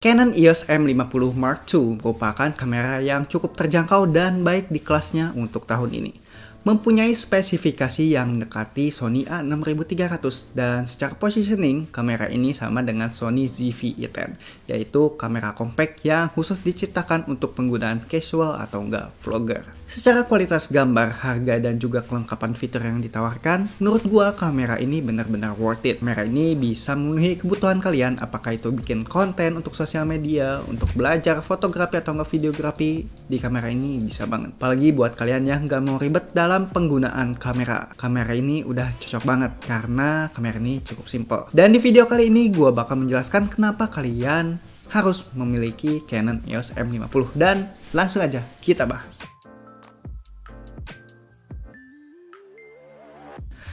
Canon EOS M50 Mark II merupakan kamera yang cukup terjangkau dan baik di kelasnya untuk tahun ini. Mempunyai spesifikasi yang mendekati Sony A6300 dan secara positioning, kamera ini sama dengan Sony ZV-E10, yaitu kamera compact yang khusus diciptakan untuk penggunaan casual atau enggak vlogger. Secara kualitas gambar, harga, dan juga kelengkapan fitur yang ditawarkan, menurut gua kamera ini benar-benar worth it. Kamera ini bisa memenuhi kebutuhan kalian, apakah itu bikin konten untuk sosial media, untuk belajar fotografi atau enggak videografi, di kamera ini bisa banget. Apalagi buat kalian yang nggak mau ribet dalam penggunaan kamera. Kamera ini udah cocok banget karena kamera ini cukup simple. Dan di video kali ini gua bakal menjelaskan kenapa kalian harus memiliki Canon EOS M50 dan langsung aja kita bahas.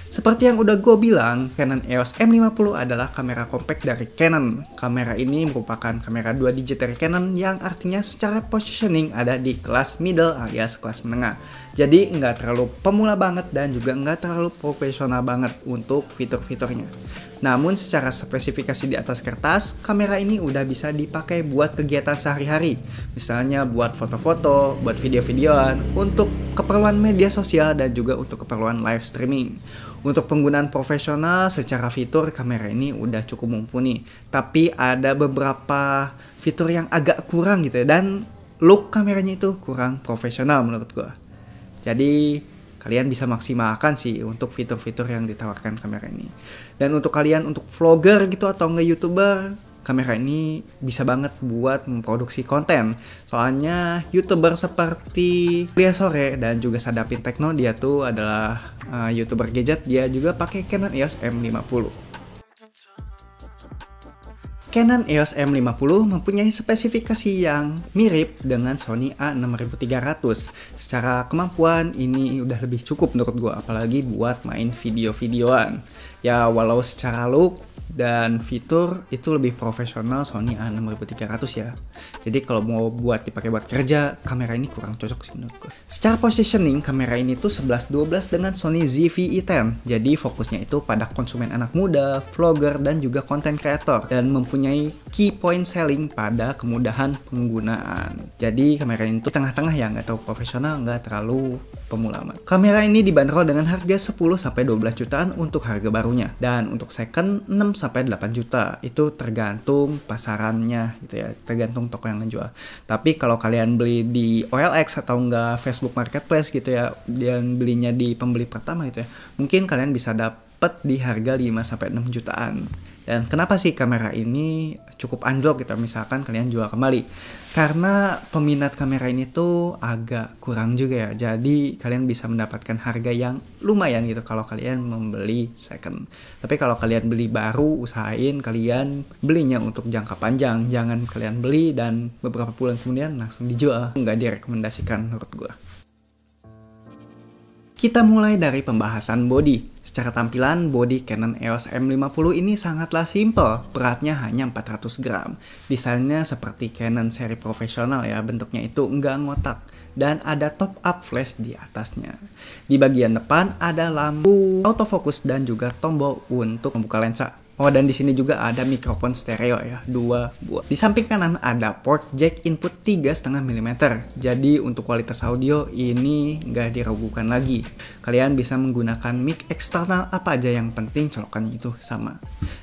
Seperti yang udah gue bilang, Canon EOS M50 adalah kamera compact dari Canon. Kamera ini merupakan kamera 2 digit dari Canon yang artinya secara positioning ada di kelas middle alias kelas menengah. Jadi nggak terlalu pemula banget dan juga nggak terlalu profesional banget untuk fitur-fiturnya. Namun secara spesifikasi di atas kertas, kamera ini udah bisa dipakai buat kegiatan sehari-hari. Misalnya buat foto-foto, buat video-videoan, untuk keperluan media sosial dan juga untuk keperluan live streaming. Untuk penggunaan profesional secara fitur kamera ini udah cukup mumpuni. Tapi ada beberapa fitur yang agak kurang gitu ya. Dan look kameranya itu kurang profesional menurut gua. Jadi kalian bisa maksimalkan sih untuk fitur-fitur yang ditawarkan kamera ini. Dan untuk kalian untuk vlogger gitu atau nge YouTuber, kamera ini bisa banget buat memproduksi konten. Soalnya YouTuber seperti Lia Sore dan juga Sadapin Tekno, dia tuh adalah YouTuber gadget, dia juga pakai Canon EOS M50. Canon EOS M50 mempunyai spesifikasi yang mirip dengan Sony A6300. Secara kemampuan ini udah lebih cukup menurut gue, apalagi buat main video-videoan. Ya walau secara look dan fitur itu lebih profesional Sony A6300 ya. Jadi kalau mau buat dipakai buat kerja, kamera ini kurang cocok sih menurut gue. Secara positioning, kamera ini tuh 11-12 dengan Sony ZV-E10. Jadi fokusnya itu pada konsumen anak muda, vlogger, dan juga content creator. Dan mempunyai key point selling pada kemudahan penggunaan. Jadi kamera ini tuh tengah-tengah ya, nggak terlalu profesional, nggak terlalu pemula amat. Kamera ini dibanderol dengan harga 10-12 jutaan untuk harga barunya. Dan untuk second 6-8 juta, itu tergantung pasarannya gitu ya, tergantung toko yang ngejual. Tapi kalau kalian beli di OLX atau enggak Facebook Marketplace gitu ya, dan belinya di pembeli pertama gitu ya, mungkin kalian bisa dapat di harga 5-6 jutaan. Dan kenapa sih kamera ini cukup anjlok gitu misalkan kalian jual kembali? Karena peminat kamera ini tuh agak kurang juga ya. Jadi kalian bisa mendapatkan harga yang lumayan gitu kalau kalian membeli second. Tapi kalau kalian beli baru, usahain kalian belinya untuk jangka panjang. Jangan kalian beli dan beberapa bulan kemudian langsung dijual. Nggak direkomendasikan menurut gue. Kita mulai dari pembahasan body. Secara tampilan, body Canon EOS M50 ini sangatlah simple, beratnya hanya 400 gram. Desainnya seperti Canon seri profesional ya, bentuknya itu enggak ngotak. Dan ada top up flash di atasnya. Di bagian depan ada lampu autofocus dan juga tombol untuk membuka lensa. Oh, dan di sini juga ada mikrofon stereo ya, 2 buah. Di samping kanan ada port jack input 3,5 mm. Jadi untuk kualitas audio ini nggak diragukan lagi. Kalian bisa menggunakan mic eksternal apa aja, yang penting colokannya itu sama.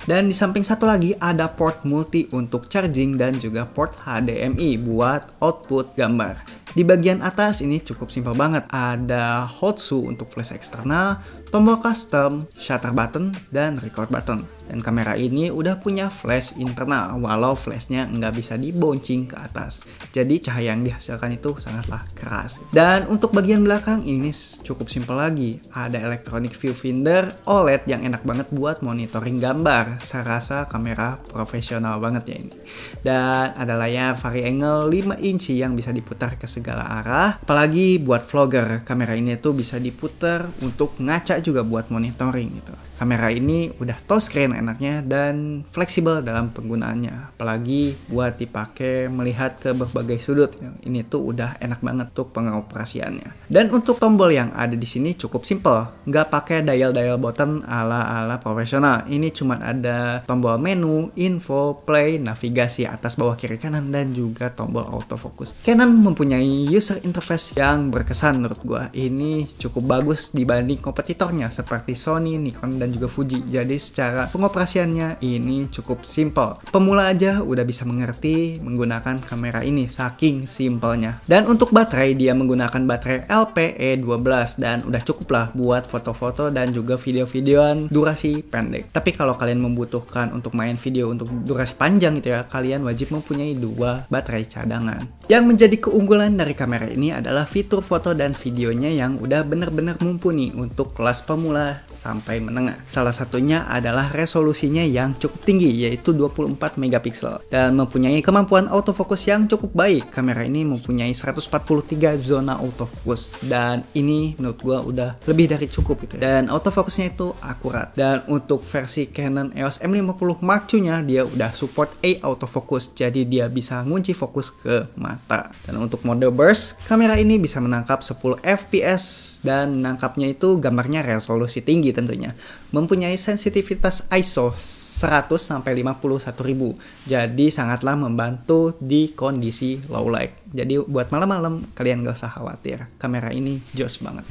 Dan di samping satu lagi ada port multi untuk charging dan juga port HDMI buat output gambar. Di bagian atas ini cukup simpel banget. Ada Hotsu untuk flash eksternal, tombol custom, shutter button, dan record button. Dan kamera ini udah punya flash internal, walau flashnya nggak bisa dibouncing ke atas. Jadi cahaya yang dihasilkan itu sangatlah keras. Dan untuk bagian belakang ini cukup simpel lagi. Ada electronic viewfinder OLED yang enak banget buat monitoring gambar. Saya rasa kamera profesional banget ya ini. Dan ada layar vari-angle 5 inci yang bisa diputar ke segala arah. Apalagi buat vlogger, kamera ini tuh bisa diputar untuk ngaca juga buat monitoring gitu. Kamera ini udah touchscreen enaknya dan fleksibel dalam penggunaannya. Apalagi buat dipakai melihat ke berbagai sudut. Ini tuh udah enak banget untuk pengoperasiannya. Dan untuk tombol yang ada di sini cukup simple. Nggak pakai dial button ala profesional. Ini cuma ada tombol menu, info, play, navigasi atas, bawah, kiri, kanan, dan juga tombol autofocus. Canon mempunyai user interface yang berkesan menurut gua. Ini cukup bagus dibanding kompetitornya seperti Sony, Nikon, dan juga Fuji. Jadi secara pengoperasiannya ini cukup simple. Pemula aja udah bisa mengerti menggunakan kamera ini, saking simpelnya. Dan untuk baterai, dia menggunakan baterai LPE12 dan udah cukup lah buat foto-foto dan juga video-videoan durasi pendek. Tapi kalau kalian membutuhkan untuk main video untuk durasi panjang gitu ya, kalian wajib mempunyai 2 baterai cadangan. Yang menjadi keunggulan dari kamera ini adalah fitur foto dan videonya yang udah bener-bener mumpuni untuk kelas pemula sampai menengah. Salah satunya adalah resolusinya yang cukup tinggi, yaitu 24 megapiksel dan mempunyai kemampuan autofocus yang cukup baik. Kamera ini mempunyai 143 zona autofocus dan ini menurut gua udah lebih dari cukup gitu ya. Dan autofocusnya itu akurat. Dan untuk versi Canon EOS M50 Mark II-nya dia udah support autofocus, jadi dia bisa ngunci fokus ke mata. Dan untuk mode burst, kamera ini bisa menangkap 10 fps dan menangkapnya itu gambarnya resolusi tinggi tentunya. Mempunyai sensitivitas ISO 100 sampai 51.000. Jadi sangatlah membantu di kondisi low light. Jadi buat malam-malam kalian gak usah khawatir. Kamera ini jos banget.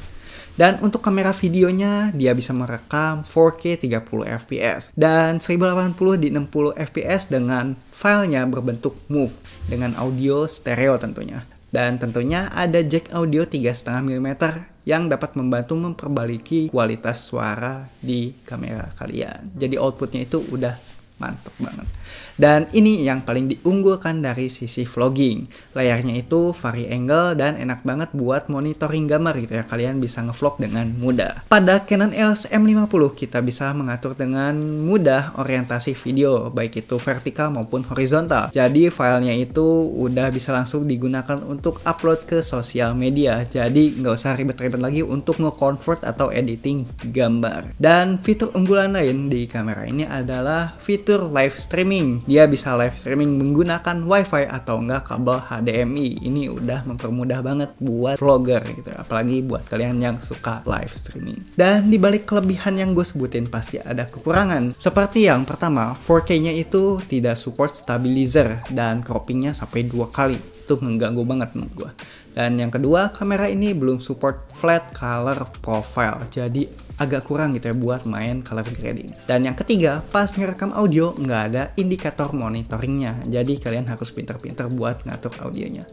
Dan untuk kamera videonya dia bisa merekam 4K 30 fps dan 1080 di 60 fps dengan filenya berbentuk MOV dengan audio stereo tentunya. Dan tentunya ada jack audio 3,5 mm yang dapat membantu memperbaiki kualitas suara di kamera kalian. Jadi outputnya itu udah mantep banget. Dan ini yang paling diunggulkan dari sisi vlogging. Layarnya itu vari angle dan enak banget buat monitoring gambar gitu ya. Kalian bisa ngevlog dengan mudah. Pada Canon EOS M50 kita bisa mengatur dengan mudah orientasi video, baik itu vertikal maupun horizontal. Jadi filenya itu udah bisa langsung digunakan untuk upload ke sosial media. Jadi nggak usah ribet-ribet lagi untuk nge-convert atau editing gambar. Dan fitur unggulan lain di kamera ini adalah fitur live streaming. Dia bisa live streaming menggunakan wifi atau enggak kabel HDMI. Ini udah mempermudah banget buat vlogger gitu, apalagi buat kalian yang suka live streaming. Dan dibalik kelebihan yang gue sebutin pasti ada kekurangan. Seperti yang pertama, 4K-nya itu tidak support stabilizer dan croppingnya sampai 2 kali. Itu mengganggu banget menurut gue. Dan yang kedua, kamera ini belum support flat color profile. Jadi agak kurang gitu ya buat main color grading. Dan yang ketiga, pas ngerekam audio nggak ada indikator monitoringnya. Jadi kalian harus pinter-pinter buat ngatur audionya.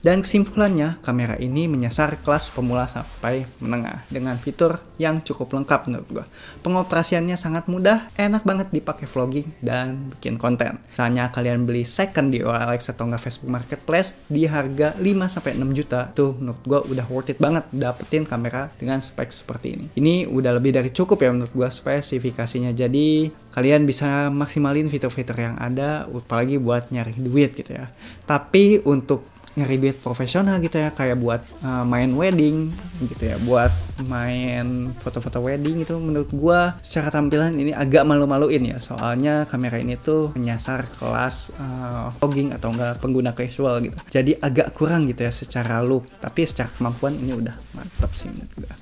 Dan kesimpulannya, kamera ini menyasar kelas pemula sampai menengah dengan fitur yang cukup lengkap menurut gua. Pengoperasiannya sangat mudah, enak banget dipakai vlogging dan bikin konten. Misalnya kalian beli second di OLX atau nggak Facebook Marketplace di harga 5-6 juta, tuh menurut gua udah worth it banget dapetin kamera dengan spek seperti ini. Ini udah lebih dari cukup ya menurut gua spesifikasinya. Jadi kalian bisa maksimalin fitur-fitur yang ada, apalagi buat nyari duit gitu ya. Tapi untuk nyari duit profesional gitu ya, kayak buat main wedding gitu ya, buat main foto-foto wedding itu menurut gua secara tampilan ini agak malu-maluin ya, soalnya kamera ini tuh menyasar kelas vlogging atau enggak pengguna casual gitu, jadi agak kurang gitu ya secara look, tapi secara kemampuan ini udah mantap sih menurut gua.